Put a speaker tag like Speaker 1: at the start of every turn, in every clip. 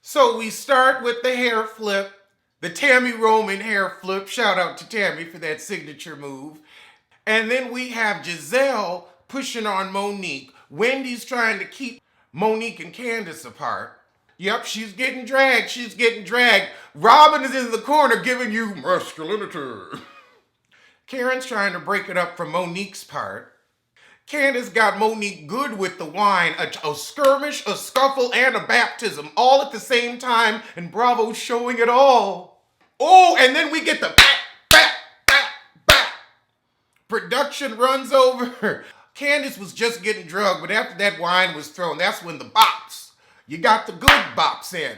Speaker 1: So we start with the hair flip, the Tammy Roman hair flip. Shout out to Tammy for that signature move. And then we have Giselle pushing on Monique. Wendy's trying to keep Monique and Candice apart. Yep, she's getting dragged. She's getting dragged. Robin is in the corner giving you masculinity. Karen's trying to break it up for Monique's part. Candice got Monique good with the wine, a skirmish, a scuffle, and a baptism, all at the same time, and Bravo's showing it all. Oh, and then we get the back. Production runs over. Candice was just getting drugged, but after that wine was thrown, that's when the bops. You got the good bops in.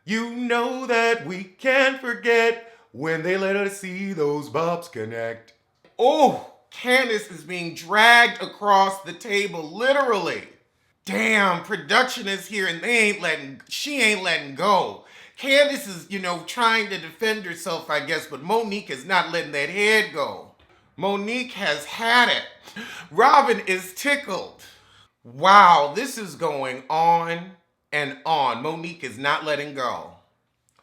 Speaker 1: You know that we can't forget when they let us see those bops connect. Oh, Candice is being dragged across the table, literally. Damn, production is here and she ain't letting go. Candice is, trying to defend herself, I guess, but Monique is not letting that head go. Monique has had it. Robin is tickled. Wow, this is going on and on. Monique is not letting go.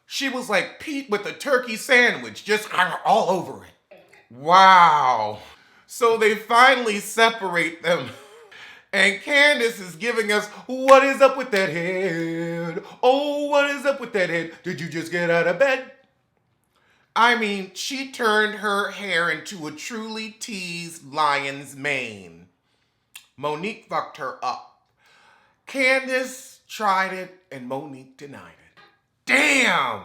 Speaker 1: She was like Pete with a turkey sandwich, just all over it. Wow. So they finally separate them. And Candice is giving us, what is up with that head? Oh, what is up with that head? Did you just get out of bed? I mean, she turned her hair into a truly teased lion's mane. Monique fucked her up. Candice tried it and Monique denied it. Damn!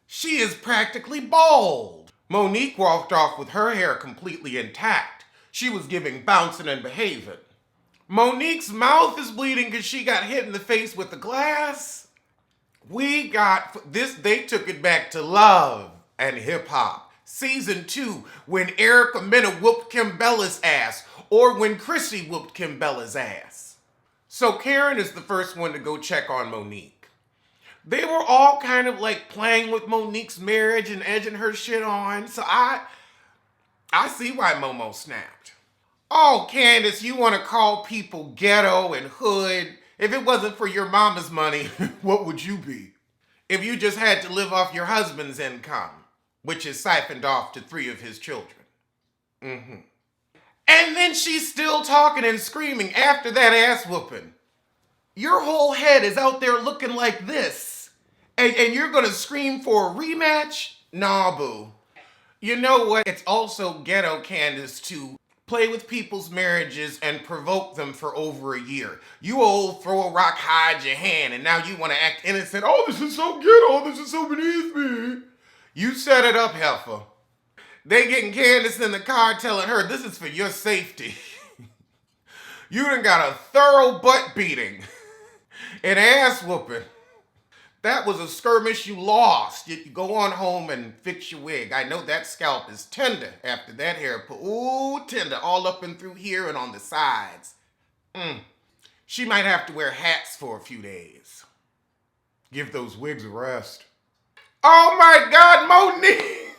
Speaker 1: She is practically bald. Monique walked off with her hair completely intact. She was giving bouncing and behaving. Monique's mouth is bleeding because she got hit in the face with the glass. They took it back to Love and Hip Hop. Season 2, when Erica Mena whooped Kim Bella's ass, or when Chrissy whooped Kim Bella's ass. So Karen is the first one to go check on Monique. They were all kind of like playing with Monique's marriage and edging her shit on. So I see why Momo snapped. Oh, Candice, you want to call people ghetto and hood. If it wasn't for your mama's money, what would you be? If you just had to live off your husband's income, which is siphoned off to 3 of his children. And then she's still talking and screaming after that ass whooping. Your whole head is out there looking like this. And you're going to scream for a rematch? Nah, boo. You know what? It's also ghetto, Candice, to play with people's marriages and provoke them for over a year. You old throw a rock, hide your hand, and now you want to act innocent. Oh, this is so ghetto. This is so beneath me. You set it up, heifer. They getting Candice in the car telling her, this is for your safety. You done got a thorough butt beating and ass whooping. That was a skirmish you lost. You go on home and fix your wig. I know that scalp is tender after that hair. Ooh, tender, all up and through here and on the sides. She might have to wear hats for a few days. Give those wigs a rest. Oh my God, Monique!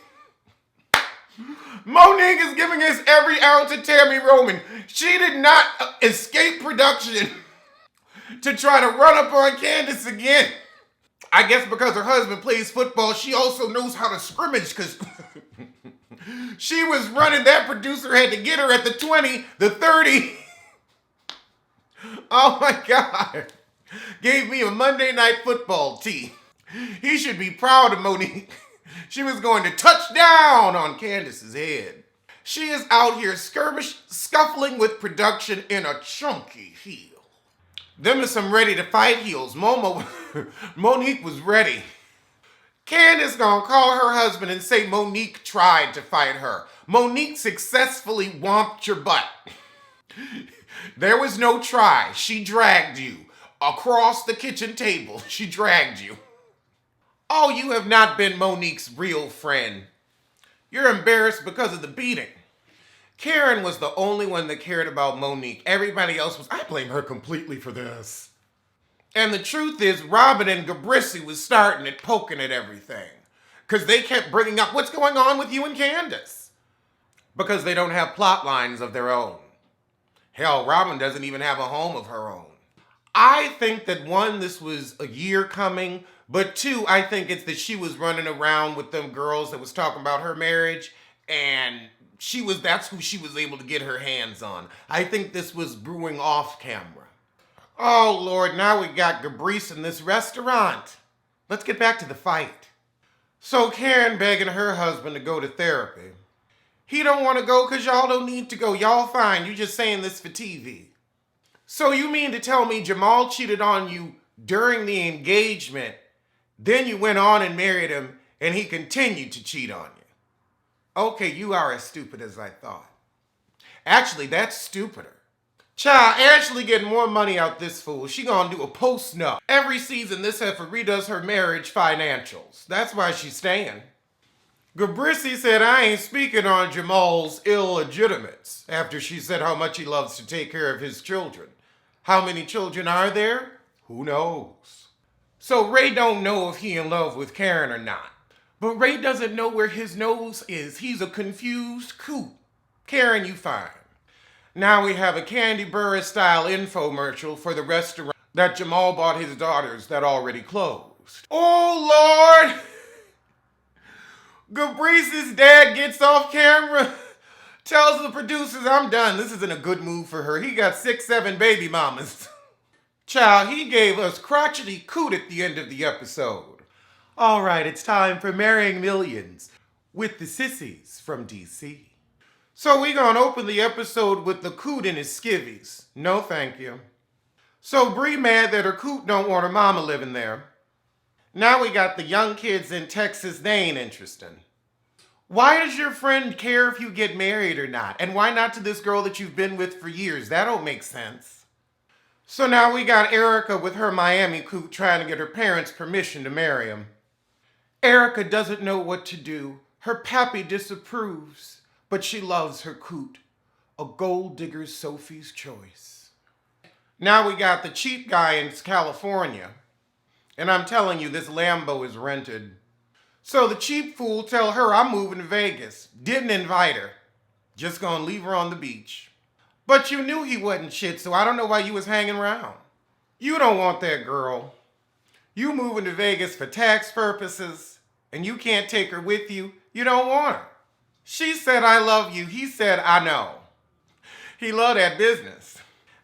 Speaker 1: Monique is giving us every ounce of Tammy Roman. She did not escape production to try to run up on Candice again. I guess because her husband plays football, she also knows how to scrimmage because she was running. That producer had to get her at the 20, the 30. Oh my God. Gave me a Monday Night Football tee. He should be proud of Monique. She was going to touch down on Candice's head. She is out here scuffling with production in a chunky heel. Them are some ready to fight heels. Monique was ready. Candice gonna call her husband and say Monique tried to fight her. Monique successfully whomped your butt. There was no try. She dragged you across the kitchen table. She dragged you. Oh, you have not been Monique's real friend. You're embarrassed because of the beating. Karen was the only one that cared about Monique. Everybody else I blame her completely for this. And the truth is, Robin and Gabrisi was starting it, poking at everything. Because they kept bringing up, what's going on with you and Candice? Because they don't have plot lines of their own. Hell, Robin doesn't even have a home of her own. I think that one, this was a year coming, but two, I think it's that she was running around with them girls that was talking about her marriage, and that's who she was able to get her hands on. I think this was brewing off camera. Oh Lord, now we got Gabrice in this restaurant. Let's get back to the fight. So Karen begging her husband to go to therapy. He don't want to go because y'all don't need to go. Y'all fine. You just saying this for TV. So you mean to tell me Jamal cheated on you during the engagement, then you went on and married him, and he continued to cheat on you? Okay, you are as stupid as I thought. Actually, that's stupider. Child, Ashley getting more money out this fool. She gonna do a post-nup. Every season, this heifer redoes her marriage financials. That's why she's staying. Gabrice said, I ain't speaking on Jamal's illegitimates after she said how much he loves to take care of his children. How many children are there? Who knows? So Ray don't know if he in love with Karen or not. But Ray doesn't know where his nose is. He's a confused coot. Karen, you fine. Now we have a Candy Burris style infomercial for the restaurant that Jamal bought his daughters that already closed. Oh Lord! Gabrice's dad gets off camera, tells the producers, I'm done. This isn't a good move for her. He got 6, 7 baby mamas. Child, he gave us crotchety coot at the end of the episode. All right, it's time for Marrying Millions with the sissies from DC. So we gonna open the episode with the coot in his skivvies. No thank you. So Bree mad that her coot don't want her mama living there. Now we got the young kids in Texas, they ain't interesting. Why does your friend care if you get married or not? And why not to this girl that you've been with for years? That don't make sense. So now we got Erica with her Miami coot trying to get her parents' permission to marry him. Erica doesn't know what to do. Her pappy disapproves, but she loves her coot. A gold digger Sophie's choice. Now we got the cheap guy in California. And I'm telling you, this Lambo is rented. So the cheap fool tell her I'm moving to Vegas. Didn't invite her. Just gonna leave her on the beach. But you knew he wasn't shit, so I don't know why you was hanging around. You don't want that girl. You moving to Vegas for tax purposes, and you can't take her with you. You don't want her. She said, I love you. He said, I know. He loved that business.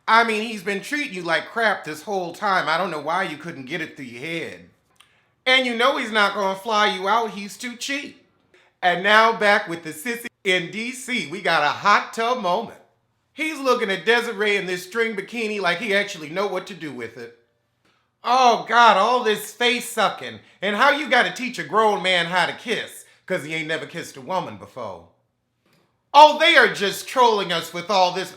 Speaker 1: I mean, he's been treating you like crap this whole time. I don't know why you couldn't get it through your head. And you know he's not gonna fly you out. He's too cheap. And now back with the sissy in DC. We got a hot tub moment. He's looking at Desiree in this string bikini like he actually know what to do with it. Oh God, all this face sucking. And how you gotta teach a grown man how to kiss, cause he ain't never kissed a woman before. Oh, they are just trolling us with all this.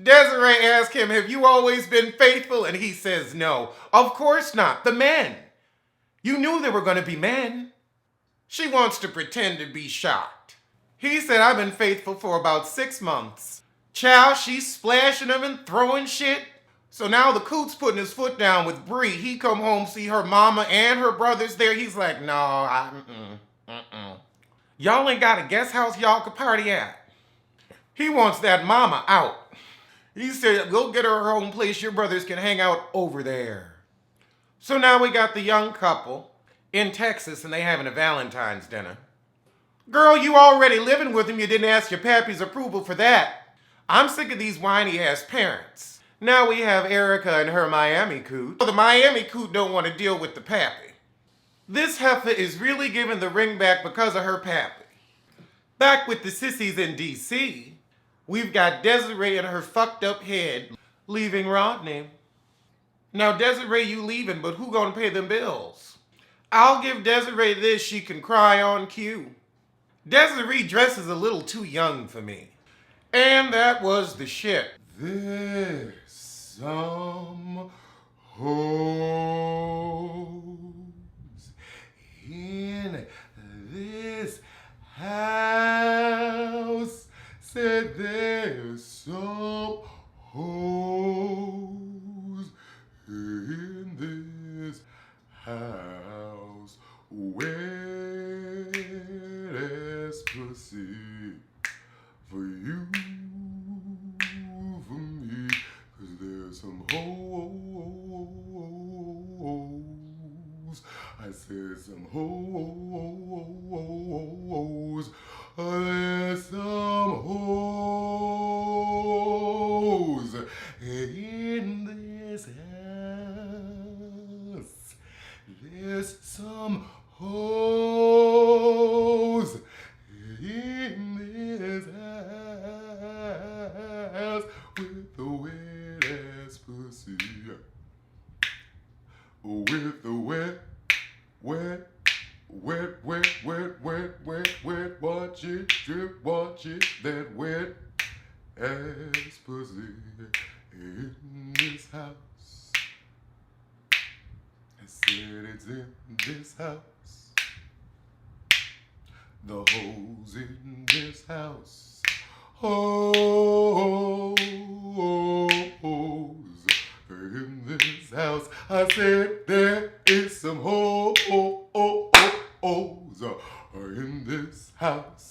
Speaker 1: Desiree asked him, have you always been faithful? And he says no. Of course not. The men. You knew there were going to be men. She wants to pretend to be shocked. He said, I've been faithful for about 6 months. Child, she's splashing him and throwing shit. So now the coot's putting his foot down with Bree. He come home, see her mama and her brothers there. He's like, no, Y'all ain't got a guest house y'all could party at. He wants that mama out. He said, go get her own place. Your brothers can hang out over there. So now we got the young couple in Texas and they having a Valentine's dinner. Girl, you already living with him. You didn't ask your pappy's approval for that. I'm sick of these whiny ass parents. Now we have Erica and her Miami coot. The Miami coot don't want to deal with the pappy. This heifer is really giving the ring back because of her pappy. Back with the sissies in DC. We've got Desiree and her fucked up head leaving Rodney. Now, Desiree, you leaving, but who gonna pay them bills? I'll give Desiree this, she can cry on cue. Desiree dresses a little too young for me. And that was the shit. There's some hoes in this house. Said there's some hoes in this house. Where's pussy for you, for me? 'Cause there's some
Speaker 2: I said some hoes. There's some hoes in this house. There's some hoes in this house with the wet ass pussy. With the wet, wet, watch it drip, watch it, that wet ass pussy in this house. I said it's in this house. The hoes in this house. Hoes in this house. I said there is some hoes in this house.